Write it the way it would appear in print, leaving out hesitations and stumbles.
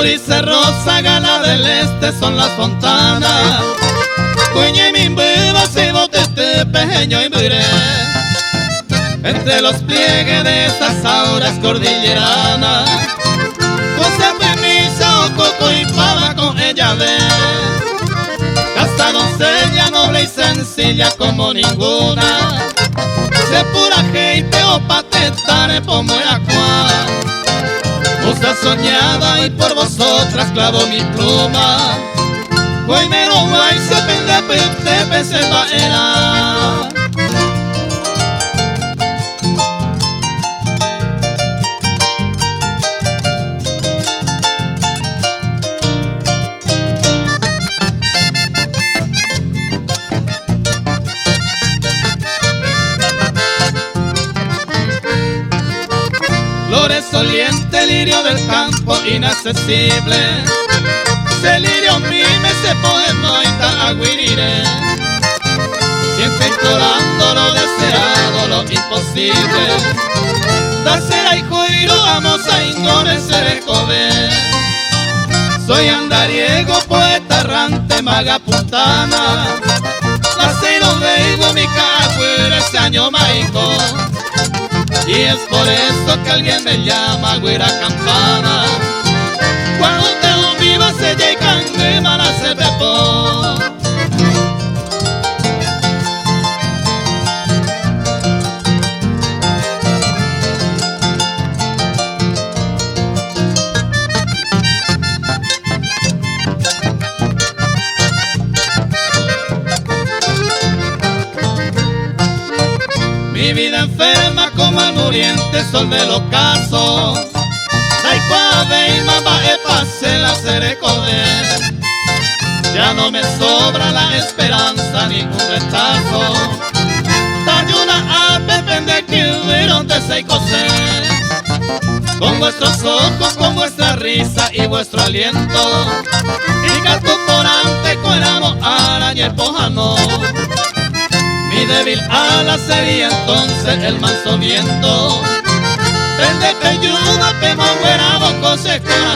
Florice rosa, gala del este son las fontanas. Cuñe mi viva, si botete, pequeño y mire. Entre los pliegues de estas auras cordilleranas, José Femisa, coco y pava con ella ve. Casta doncella, noble y sencilla como ninguna. Se pura gente o patetare como aqua. Musa soñada y por vosotras clavo mi pluma. Guaynero guay se pende pete se baela. Flores oliente, lirio del campo inaccesible. Se lirio mime, se poema y ta aguirire. Siempre implorando lo deseado, lo imposible. Dacera y joiro, amos a ingone se recobe. Soy andariego, poeta errante, maga puntana. Laceiro veigo, mi caguire, ese año maico. Y es por eso que alguien me llama güera campana. Cuando te lo viva se llegan de mala se bebo. Mi vida enferma como el muriente sol del ocaso. Daicuave y mamá pase la cerecode. Ya no me sobra la esperanza ni un retazo. Tayuna ave pende que hubieron de seis cosés. Con vuestros ojos, con vuestra risa y vuestro aliento. Y gato por ante cueramo araña el pojano. Mi débil ala sería entonces el manso viento. El de peyuda, pemo, güera, boco, seca.